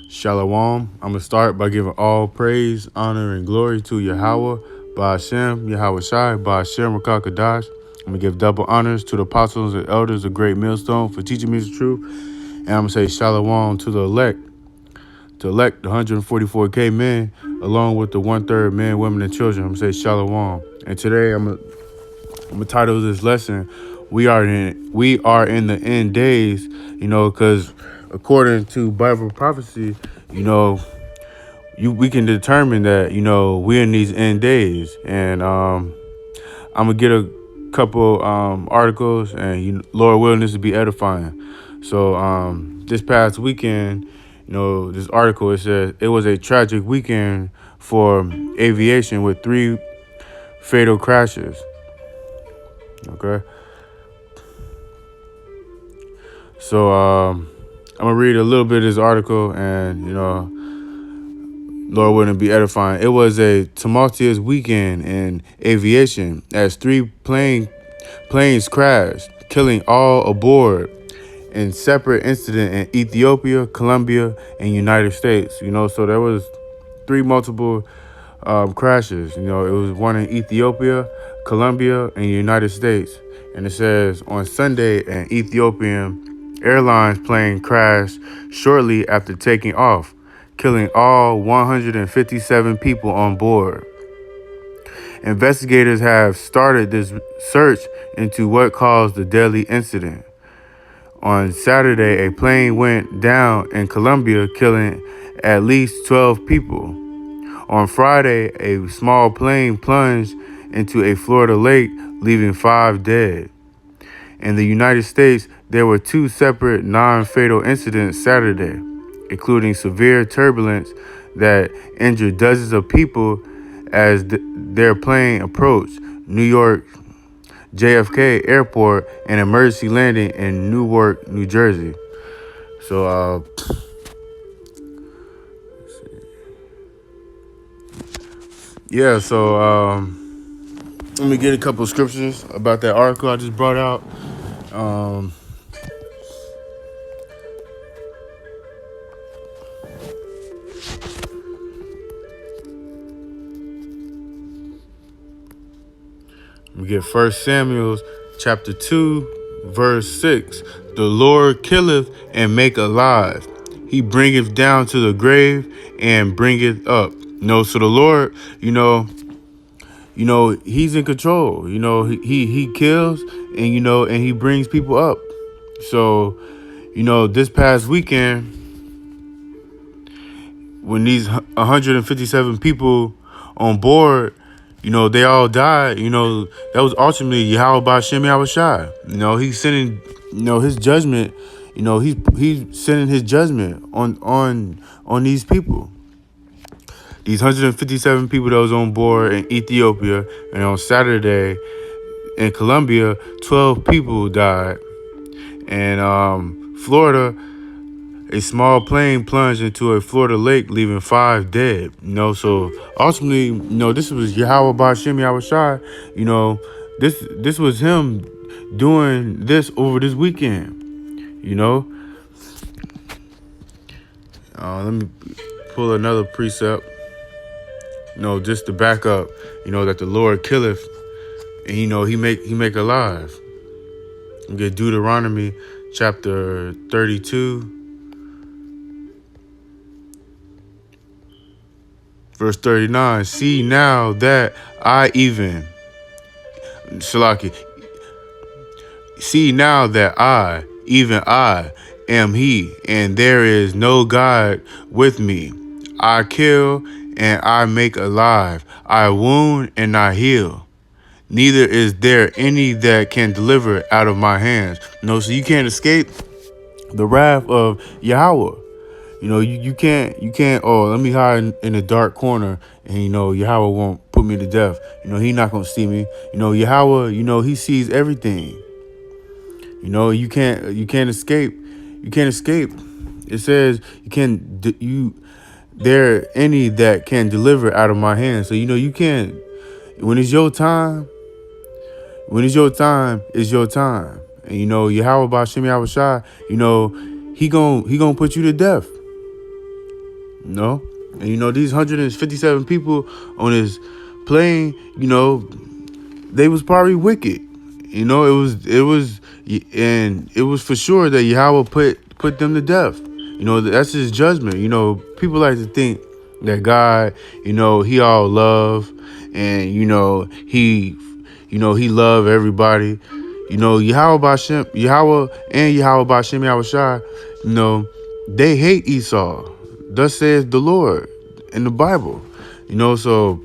Shalom. I'm going to start by giving all praise, honor, and glory to Yahweh, Ba'ashem, Yahweh Shai, Ba'ashem, Rakakadash. I'm going to give double honors to the apostles and elders of Great Millstone for teaching me the truth. And I'm going to say shalom to the elect, the 144K men, along with the one-third men, women, and children. I'm going to say shalom. And today I'm going to title this lesson, we are in the end days, because according to Bible prophecy, we can determine that, we're in these end days. And I'm going to get a couple articles, and Lord willing, this will be edifying. So this past weekend, this article, it says it was a tragic weekend for aviation with 3 fatal crashes. Okay. So I'm gonna read a little bit of this article, and Lord wouldn't be edifying. It was a tumultuous weekend in aviation as 3 planes crashed, killing all aboard in separate incident in Ethiopia, Colombia, and United States. So there was 3 multiple crashes. It was one in Ethiopia, Colombia, and United States. And it says on Sunday, an Ethiopian Airlines plane crashed shortly after taking off, killing all 157 people on board. Investigators have started this search into what caused the deadly incident. On Saturday, a plane went down in Colombia, killing at least 12 people. On Friday, a small plane plunged into a Florida lake, leaving 5 dead. In the United States, there were 2 separate non-fatal incidents Saturday, including severe turbulence that injured dozens of people as their plane approached New York JFK Airport and emergency landing in Newark, New Jersey. So, let me get a couple of scriptures about that article I just brought out. We get 1 Samuel chapter 2, verse 6. The Lord killeth and make alive. He bringeth down to the grave and bringeth up. So the Lord, he's in control. He kills and he brings people up. So, this past weekend, when these 157 people on board, they all died. That was ultimately Yahweh Ba'ashem Yahweh Shai. He's sending, his judgment. He's sending his judgment on these people. These 157 people that was on board in Ethiopia, and on Saturday in Colombia, 12 people died. And Florida, a small plane plunged into a Florida lake, leaving 5 dead. So ultimately, this was Yahweh Ba'ashem Yahweh Shai. This was him doing this over this weekend. Let me pull another precept. Just to back up, that the Lord killeth, and he make alive. We get Deuteronomy chapter 32. Verse 39, see now that I even, Shalaki, see now that I, even I, am he, and there is no God with me. I kill and I make alive. I wound and I heal. Neither is there any that can deliver out of my hands. So you can't escape the wrath of Yahweh. You can't, let me hide in a dark corner and, Yahweh won't put me to death. He not going to see me. Yahweh, he sees everything. You can't escape. You can't escape. It says there are any that can deliver out of my hands. So, you can't, when it's your time, it's your time. And, Yahweh Ba'ashem Yahweh Shai, he gonna put you to death. You know, and these 157 people on his plane, they was probably wicked. And it was for sure that Yahweh put them to death. That's his judgment. People like to think that God, he all love, and he love everybody. Yahweh and Yahweh Bashem Yahushai, they hate Esau. Thus says the Lord in the Bible. So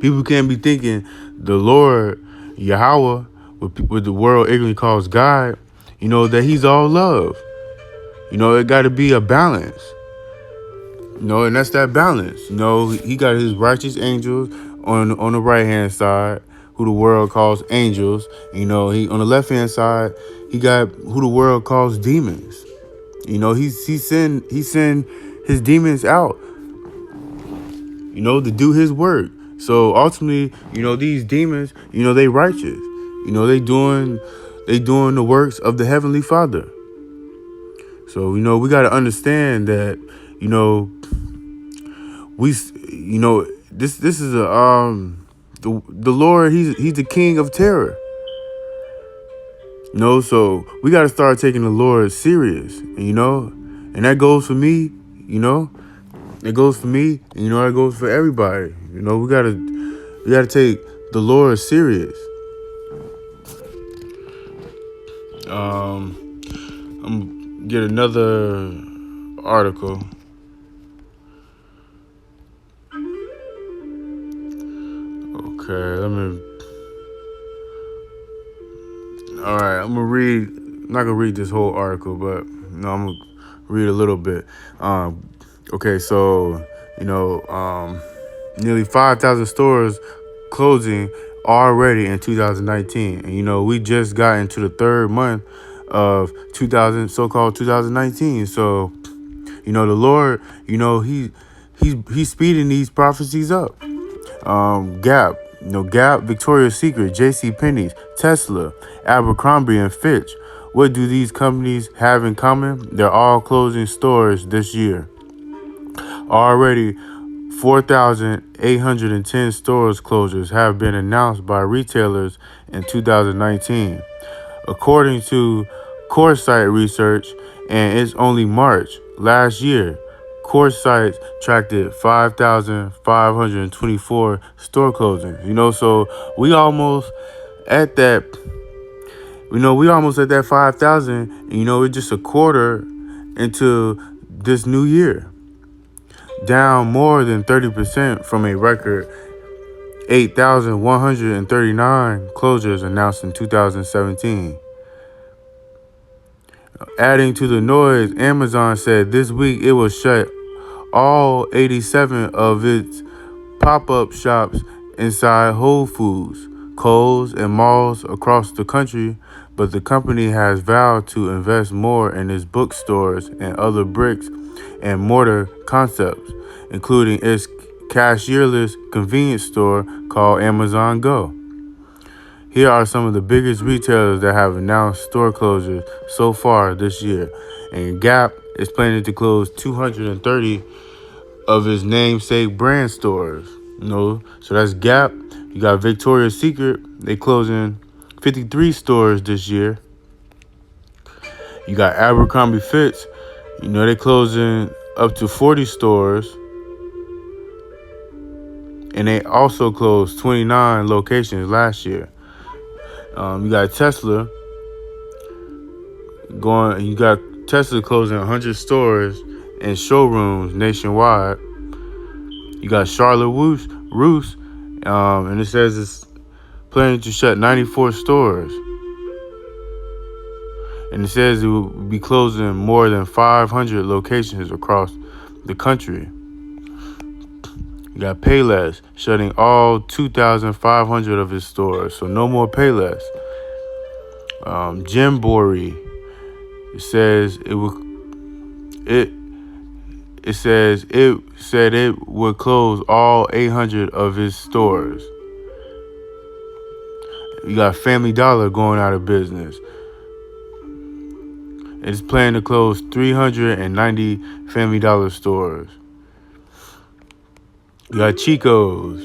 people can't be thinking the Lord, Yahweh, what the world ignorantly calls God, that he's all love. It got to be a balance. And that's that balance. He got his righteous angels on the right hand side, who the world calls angels. He on the left hand side, he got who the world calls demons. He send his demons out, to do his work. So ultimately, these demons, they righteous. They doing the works of the Heavenly Father. So, we got to understand that, this is the Lord, he's the king of terror. So we got to start taking the Lord serious, and that goes for me, it goes for me, and it goes for everybody. We got to take the Lord serious. I'm get another article. Okay, alright, I'm gonna read, I'm not gonna read this whole article, but I'm gonna read a little bit. Okay, so nearly 5,000 stores closing already in 2019, and we just got into the third month of so-called 2019. So the Lord, he's speeding these prophecies up. Gap, Gap, Victoria's Secret, JCPenney's, Tesla, Abercrombie and Fitch. What do these companies have in common? They're all closing stores this year. Already, 4,810 stores closures have been announced by retailers in 2019. According to CoreSite Research, and it's only March last year, CoreSite tracked 5,524 store closings. So we almost at that. We almost at that 5,000. It's just a quarter into this new year, down more than 30% from a record 8,139 closures announced in 2017. Adding to the noise, Amazon said this week it will shut all 87 of its pop-up shops inside Whole Foods, Kohl's, and malls across the country, but the company has vowed to invest more in its bookstores and other bricks and mortar concepts, including its cashierless convenience store called Amazon Go. Here are some of the biggest retailers that have announced store closures so far this year. And Gap is planning to close 230 of its namesake brand stores. So that's Gap. You got Victoria's Secret. They closing 53 stores this year. You got Abercrombie Fitch. They closing up to 40 stores. And they also closed 29 locations last year. You got Tesla closing 100 stores and showrooms nationwide. You got Charlotte Russe, and it says it's planning to shut 94 stores. And it says it will be closing more than 500 locations across the country. You got Payless shutting all 2,500 of its stores, so no more Payless. Gymboree, it says it said it would close all 800 of its stores. You got Family Dollar going out of business. It's planning to close 390 Family Dollar stores. You got Chico's.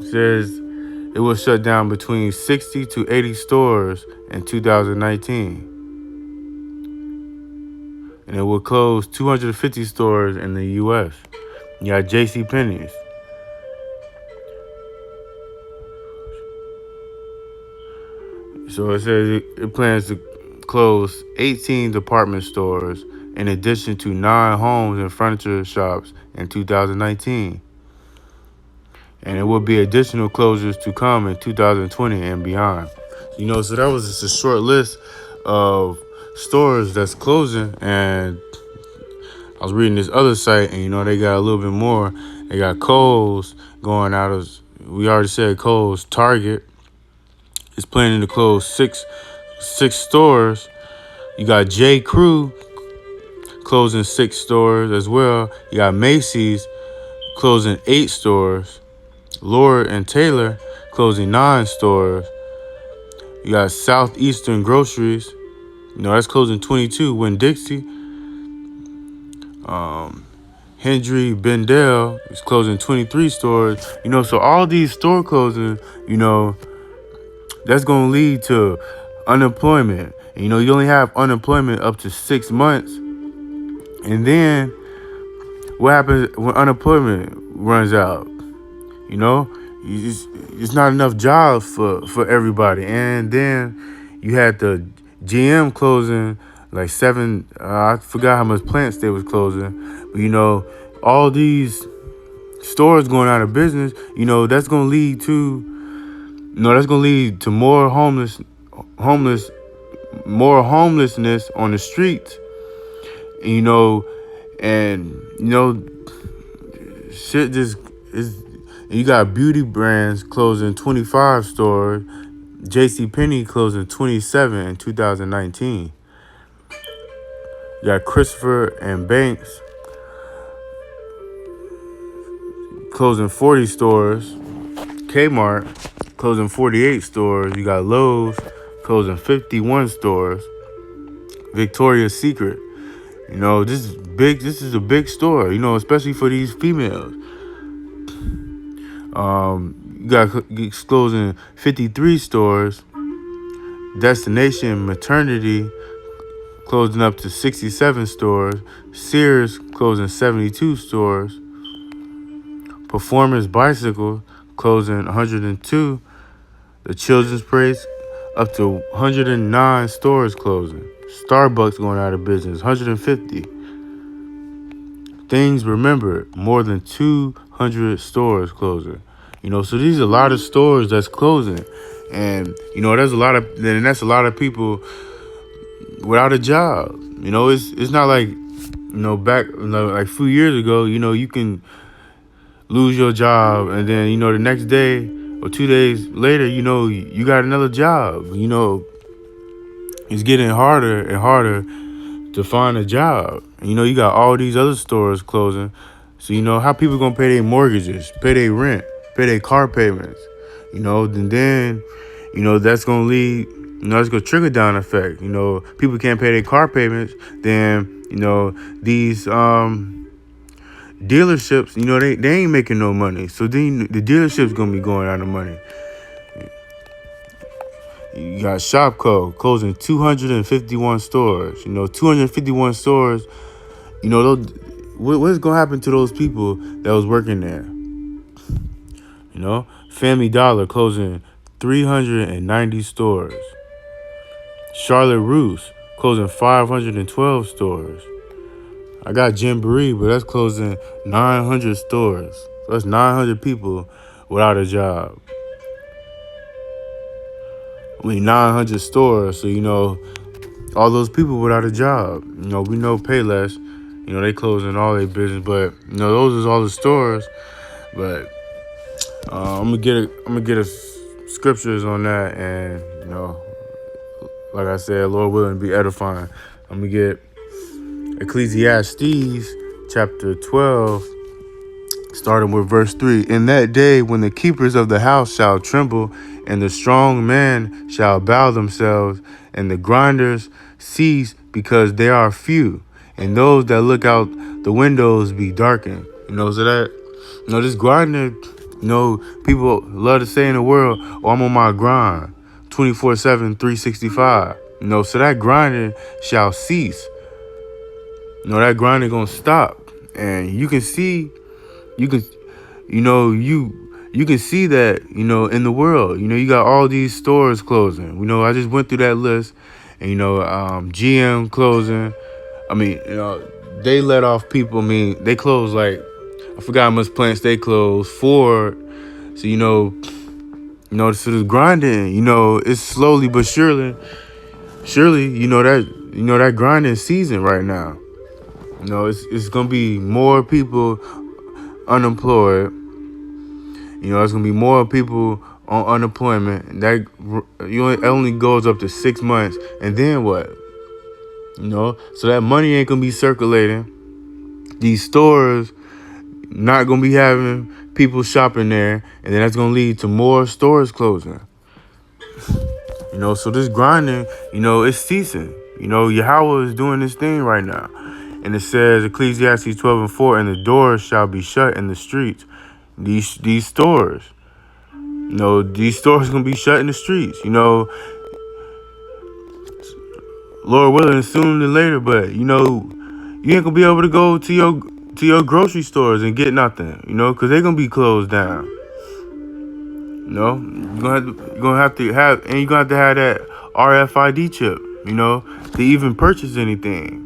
It says it will shut down between 60 to 80 stores in 2019. And it will close 250 stores in the U.S. You got J.C. Penney's. So it says it plans to close 18 department stores in addition to 9 homes and furniture shops in 2019. And it will be additional closures to come in 2020 and beyond. So that was just a short list of stores that's closing. And I was reading this other site, and they got a little bit more. They got Kohl's going out of, we already said Kohl's. Target is planning to close six stores. You got J. Crew closing 6 stores as well. You got Macy's closing 8 stores. Lord and Taylor closing 9 stores. You got Southeastern Groceries. That's closing 22. Winn-Dixie. Hendry Bendel is closing 23 stores. So all these store closings, that's going to lead to unemployment. And, you only have unemployment up to 6 months. And then what happens when unemployment runs out? It's not enough jobs for everybody. And then you had the GM closing like 7, I forgot how much plants they was closing. But, all these stores going out of business, that's going to lead to more homelessness on the streets. Shit just is. You got beauty brands closing 25 stores. JCPenney closing 27 in 2019. You got Christopher and Banks closing 40 stores. Kmart closing 48 stores. You got Lowe's closing 51 stores. Victoria's Secret. This is a big store, especially for these females. You got closing 53 stores. Destination Maternity closing up to 67 stores. Sears closing 72 stores. Performance Bicycle closing 102. The Children's Place up to 109 stores closing. Starbucks going out of business, 150. Things Remembered, more than 200 stores closing. So these are a lot of stores that's closing. And, that's a lot of people without a job. It's not like, back, like a few years ago, you can lose your job and then, the next day or 2 days later, you got another job. It's getting harder and harder to find a job. And, you got all these other stores closing. So, how people going to pay their mortgages, pay their rent, pay their car payments, and then, that's going to lead, that's going to trickle down effect. People can't pay their car payments. Then, these dealerships, they ain't making no money. So then the dealership's going to be going out of money. You got Shopko closing 251 stores. 251 stores. What's going to happen to those people that was working there? Family Dollar closing 390 stores. Charlotte Russe closing 512 stores. I got Gymboree, but that's closing 900 stores. So that's 900 people without a job. 900 stores. So, all those people without a job. We know Payless. They closing all their business. But, those is all the stores. But I'm gonna get a scriptures on that, and like I said, Lord willing, be edifying. I'm gonna get Ecclesiastes chapter 12, starting with verse 3. In that day, when the keepers of the house shall tremble, and the strong men shall bow themselves, and the grinders cease because they are few, and those that look out the windows be darkened. So that, this grinding, people love to say in the world, oh, I'm on my grind 24/7, 365. So that grinding shall cease. That grinding gonna stop. And you can see, you can see that, in the world, you got all these stores closing. I just went through that list, and, GM closing. I mean, they let off people. I mean, they closed, like, I forgot how much plants they closed. Ford. So, so this grinding, it's slowly but surely, that grinding season right now. It's gonna be more people unemployed. It's gonna be more people on unemployment. That it only goes up to 6 months, and then what? So that money ain't gonna be circulating. These stores not gonna be having people shopping there, and then that's gonna lead to more stores closing. So this grinding, it's ceasing. Yahweh is doing this thing right now. And it says, Ecclesiastes 12:4, and the doors shall be shut in the streets. These stores. These stores gonna be shut in the streets. Lord willing, sooner than later, but you ain't gonna be able to go to your grocery stores and get nothing, because they're gonna be closed down. You're gonna have to have that RFID chip, to even purchase anything.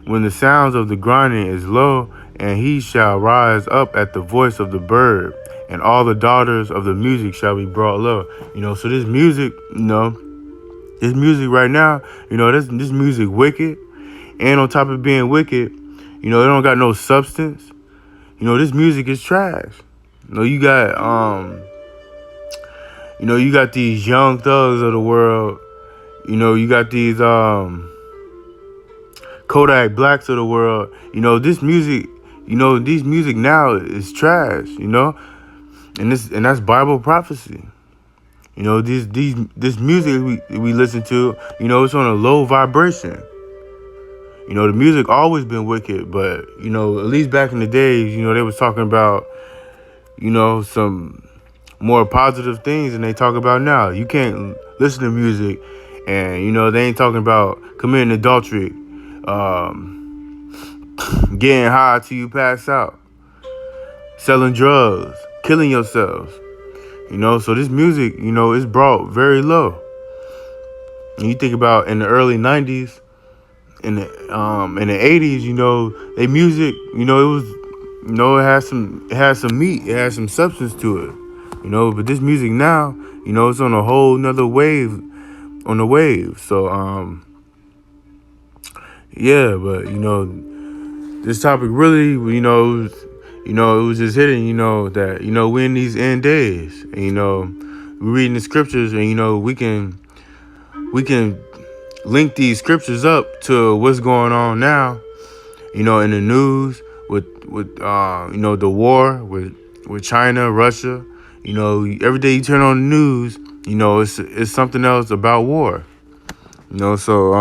When the sounds of the grinding is low, and he shall rise up at the voice of the bird, and all the daughters of the music shall be brought low. So this music, this music right now, this music wicked, and on top of being wicked, it don't got no substance. This music is trash. You got you got these young thugs of the world. You got these Kodak Blacks of the world. This music, these music now is trash. And that's Bible prophecy. This music we listen to, it's on a low vibration. The music always been wicked, but at least back in the days, they was talking about, some more positive things than they talk about now. You can't listen to music and, they ain't talking about committing adultery, getting high till you pass out, selling drugs, killing yourselves. So this music, is brought very low. And you think about in the early 90s, in the 80s, they music, it was, it had some meat, it had some substance to it. But this music now, it's on a whole nother wave, on the wave. So, yeah, but, this topic really, it was just hitting, that, we're in these end days, and, we're reading the scriptures, and, we can link these scriptures up to what's going on now, in the news with the war with China, Russia. Every day you turn on the news, it's something else about war. So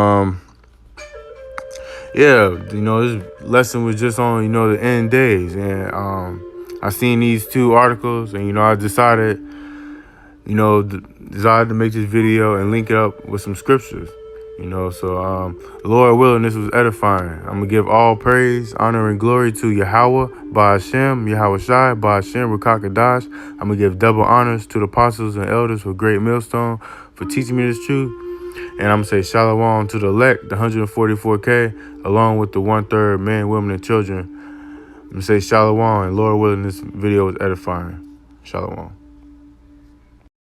yeah, this lesson was just on, the end days, and I seen these two articles, and I decided to make this video and link it up with some scriptures. So Lord willing, this was edifying. I'm gonna give all praise, honor, and glory to Yahweh, Ba'ashem, Yahweh Shai, Ba'ashem, Rakakadash. I'm gonna give double honors to the apostles and elders for Great Millstone for teaching me this truth. And I'm gonna say shalom to the elect, the 144K, along with the 1/3 men, women, and children. I'm gonna say shalom, and Lord willing, this video was edifying. Shalom.